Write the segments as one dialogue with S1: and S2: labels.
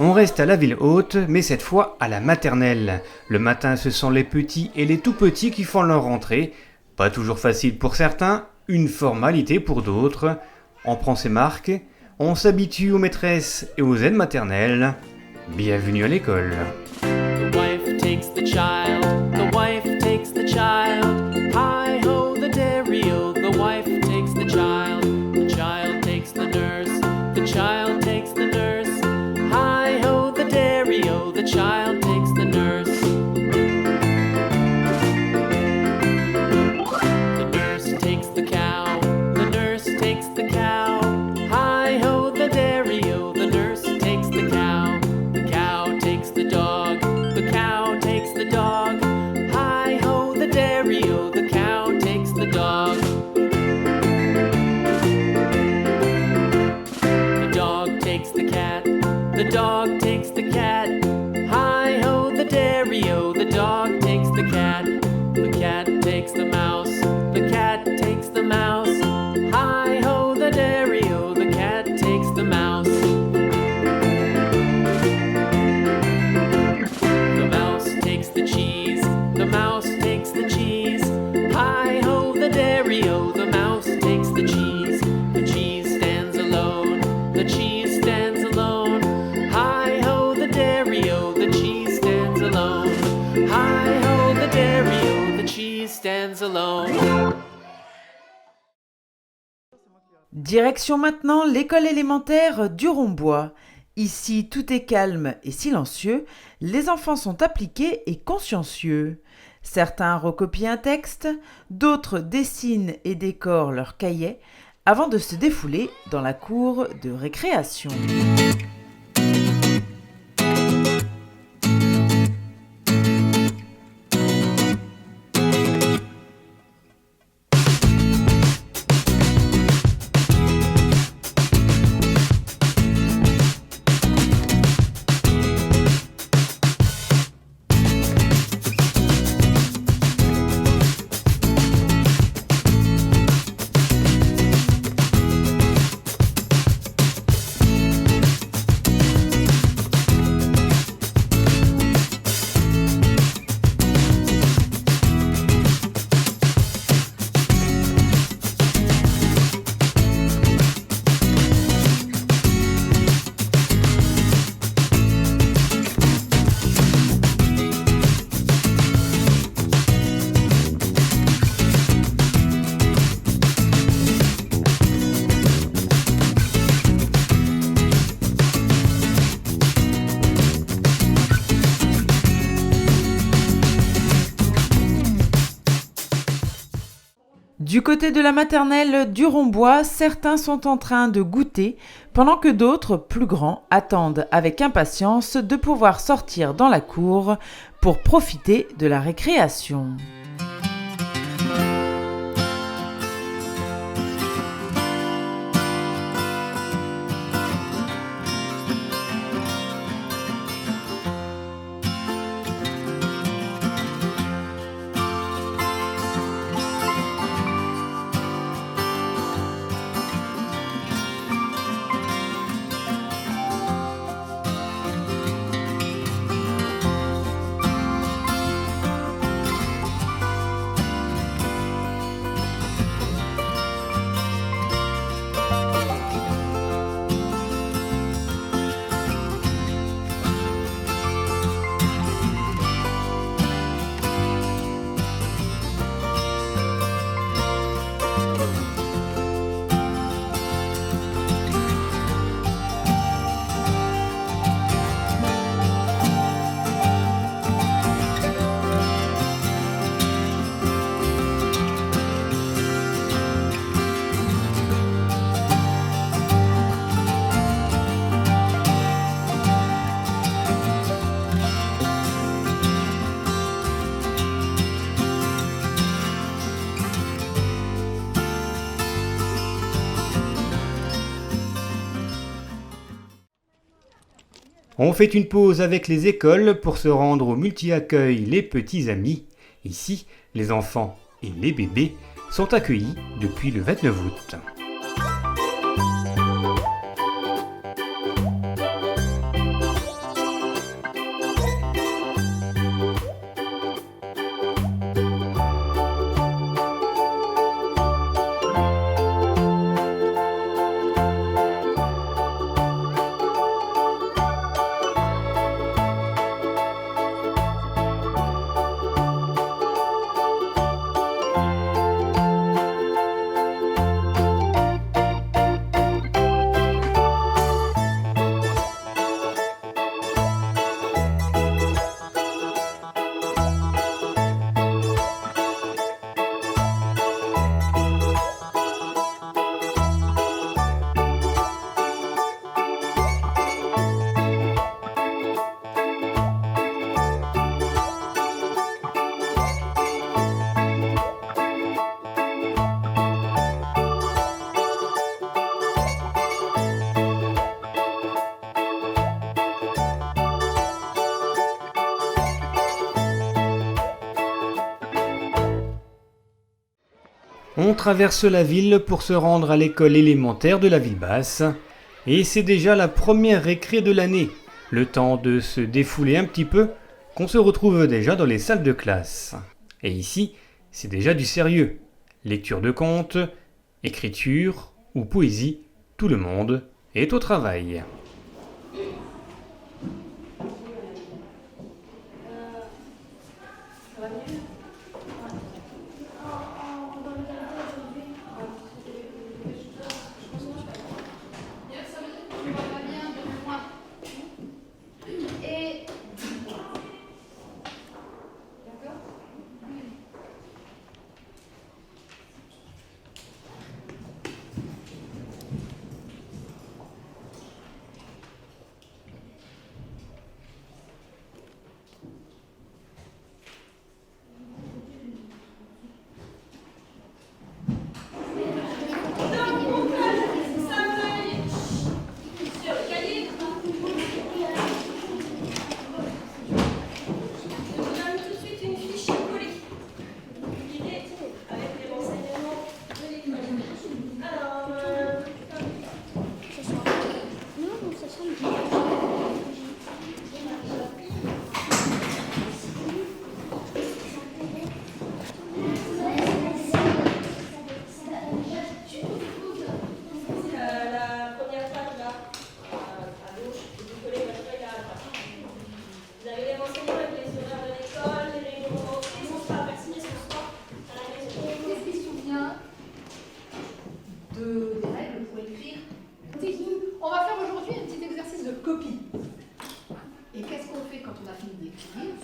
S1: On reste à la ville haute, mais cette fois à la maternelle. Le matin, ce sont les petits et les tout petits qui font leur rentrée. Pas toujours facile pour certains, une formalité pour d'autres. On prend ses marques, on s'habitue aux maîtresses et aux aides maternelles. Bienvenue à l'école.
S2: The wife takes the child, the wife takes the child. Hi-ho, the dairy-o, the wife takes the child takes the nurse, the child takes the nurse. Hi-ho, the dairy-o, the child takes the nurse. The nurse takes the cow, the nurse takes the cow. Hi-ho, the dairy-o, the nurse takes the cow. The cow takes the dog, the cow takes the dog. Hi-ho, the dairy-o, the cow takes the dog. The dog takes the cat, the dog takes the cat. Hi-ho, the dairy-o, the dog takes the cat. The cat takes the mouse, the cat takes the mouse. Hi-ho, the dairy-o, the cat takes the mouse. The mouse takes the cheese, the mouse takes the cheese. Hi-ho, the dairy-o, the mouse takes the cheese. The cheese stands alone, the cheese stands alone. Hi-ho, the dairy-o, the cheese stands alone. Hi-ho, the dairy-o, the cheese stands alone.
S3: Direction maintenant l'école élémentaire du Rombois. Ici, tout est calme et silencieux, les enfants sont appliqués et consciencieux. Certains recopient un texte, d'autres dessinent et décorent leurs cahiers avant de se défouler dans la cour de récréation. Du côté de la maternelle du Rombois, certains sont en train de goûter, pendant que d'autres, plus grands, attendent avec impatience de pouvoir sortir dans la cour pour profiter de la récréation.
S1: On fait une pause avec les écoles pour se rendre au multi-accueil Les Petits Amis. Ici, les enfants et les bébés sont accueillis depuis le 29 août. On traverse la ville pour se rendre à l'école élémentaire de la ville basse. Et c'est déjà la première récré de l'année. Le temps de se défouler un petit peu, qu'on se retrouve déjà dans les salles de classe. Et ici, c'est déjà du sérieux. Lecture de contes, écriture ou poésie, tout le monde est au travail.
S4: On va faire aujourd'hui un petit exercice de copie. Et qu'est-ce qu'on fait quand on a fini d'écrire?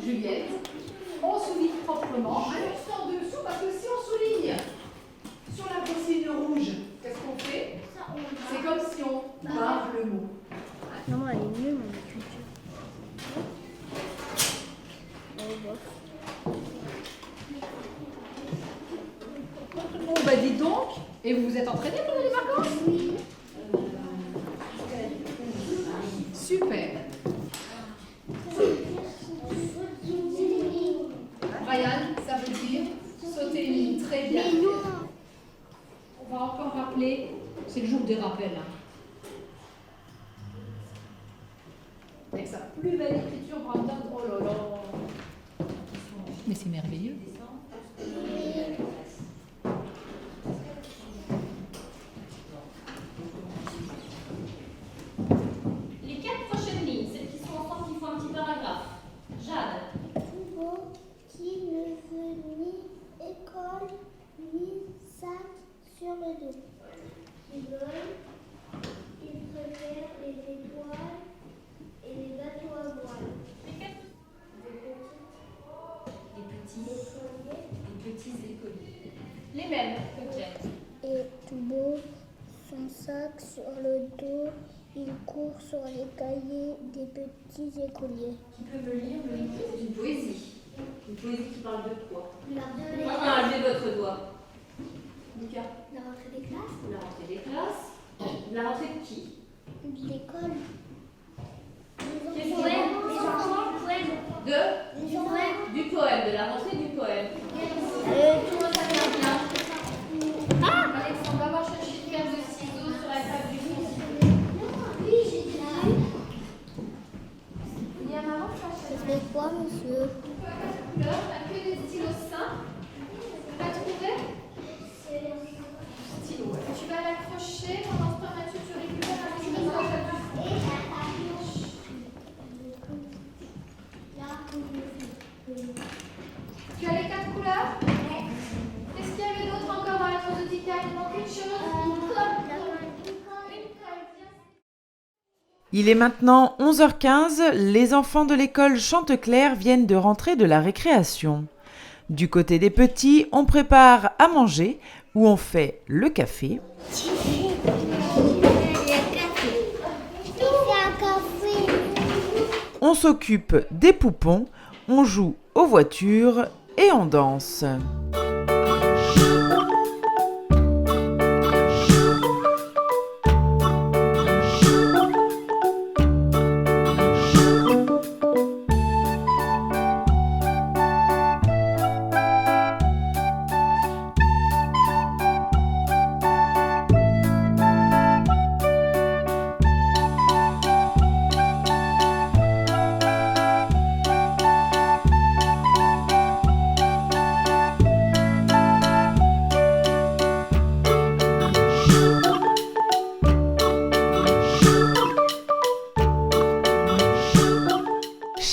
S4: Juliette, on souligne proprement. Alors sans dessous, parce que si on souligne sur la consigne rouge, qu'est-ce qu'on fait? C'est comme si on barre le mot.
S5: Non, elle est nulle, mon écriture.
S4: Bon, bah dites donc, et vous vous êtes entraînés pendant les vacances?
S5: Oui.
S4: Super. Ryan, ça veut dire sauter une ligne très bien. On va encore rappeler, c'est le jour des rappels. Avec sa plus belle écriture, Brandon, oh là là. Mais c'est merveilleux.
S6: Les 4 prochaines lignes, celles qui sont ensemble, qui font un petit paragraphe. Jade.
S5: Thibaut qui ne veut ni école ni sac sur le dos. Il préfère les étoiles et les bateaux à voile.
S6: Les petits écoliers. Les mêmes que Jade.
S5: Et Thibaut, son sac sur le dos, il court sur les cahiers des petits écoliers.
S6: Qui peut me lire le livre? C'est une poésie. Une poésie qui parle de quoi?
S5: La
S6: Levez votre doigt. Lucas.
S5: rentrée des classes,
S6: La rentrée des classes. La rentrée de qui?
S5: de l'école.
S6: Qu'est-ce
S5: Les
S6: que-
S5: enfants,
S6: De
S5: les enfants.
S6: Du poème, de la rentrée du poème.
S5: Tout le monde ça vient bien.
S4: Alexandre, va voir chercher une paire de ciseaux sur la table du fond.
S5: Oui, j'ai dit.
S4: Il y a maman qui va chercher.
S5: Ça fait quoi, monsieur?
S4: Couleur, t'as que des stylos simples. T'as trouvé? Stylo, ouais. Tu vas l'accrocher. Pendant ce temps, Mathieu, tu récupères un stylo sur la table du fond. Tu as les 4 couleurs? Qu'est-ce qu'il y avait d'autre encore dans la prosodicale? Il manque une chose. Une colle.
S3: Il est maintenant 11h15, les enfants de l'école Chanteclair viennent de rentrer de la récréation. Du côté des petits, on prépare à manger ou on fait le café. On s'occupe des poupons, on joue aux voitures et on danse.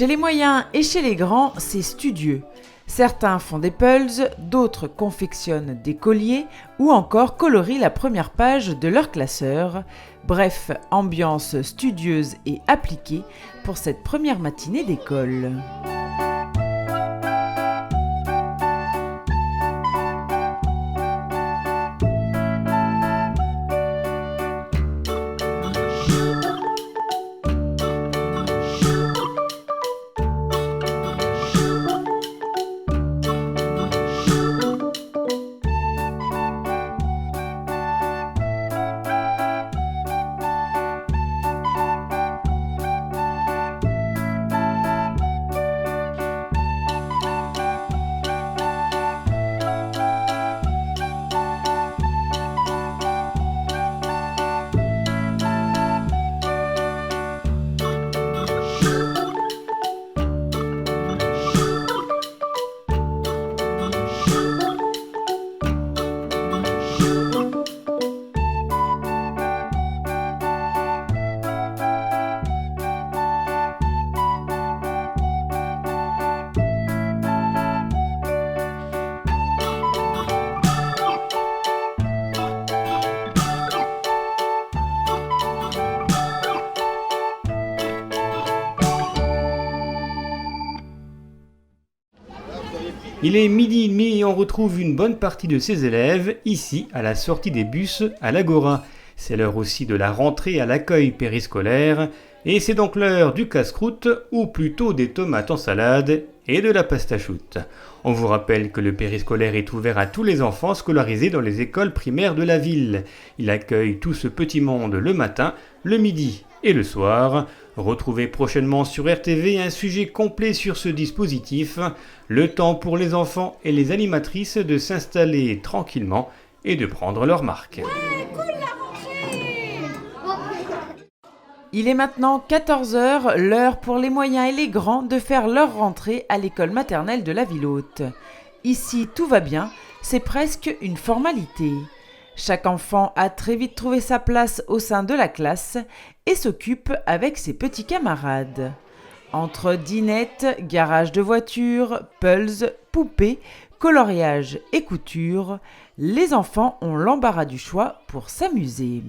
S3: Chez les moyens et chez les grands, c'est studieux. Certains font des pulls, d'autres confectionnent des colliers ou encore colorient la première page de leur classeur. Bref, ambiance studieuse et appliquée pour cette première matinée d'école.
S1: Il est 12h30 et on retrouve une bonne partie de ces élèves ici à la sortie des bus à l'Agora. C'est l'heure aussi de la rentrée à l'accueil périscolaire et c'est donc l'heure du casse-croûte ou plutôt des tomates en salade et de la pasta choute. On vous rappelle que le périscolaire est ouvert à tous les enfants scolarisés dans les écoles primaires de la ville. Il accueille tout ce petit monde le matin, le midi et le soir. Retrouvez prochainement sur RTV un sujet complet sur ce dispositif, le temps pour les enfants et les animatrices de s'installer tranquillement et de prendre leur marque.
S3: Il est maintenant 14h, l'heure pour les moyens et les grands de faire leur rentrée à l'école maternelle de la ville haute. Ici, tout va bien, c'est presque une formalité. Chaque enfant a très vite trouvé sa place au sein de la classe et s'occupe avec ses petits camarades. Entre dinettes, garage de voitures, pulls, poupées, coloriage et couture, les enfants ont l'embarras du choix pour s'amuser.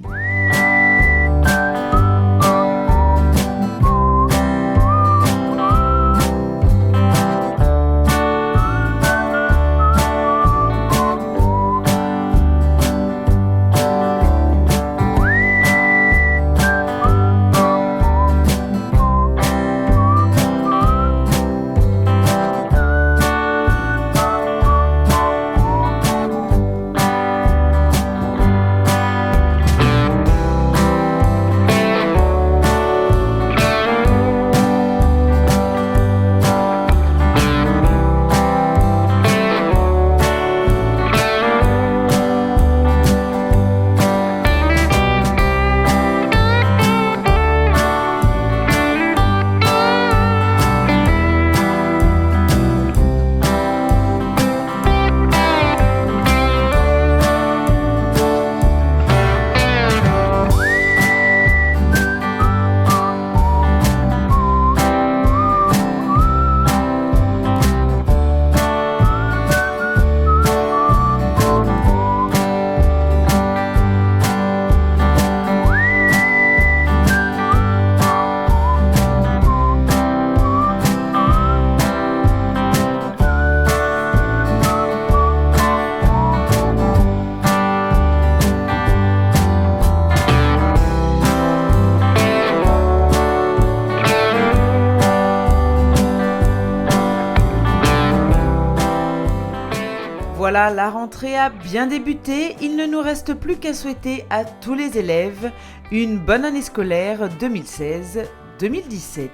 S3: Voilà, la rentrée a bien débuté. Il ne nous reste plus qu'à souhaiter à tous les élèves une bonne année scolaire 2016-2017.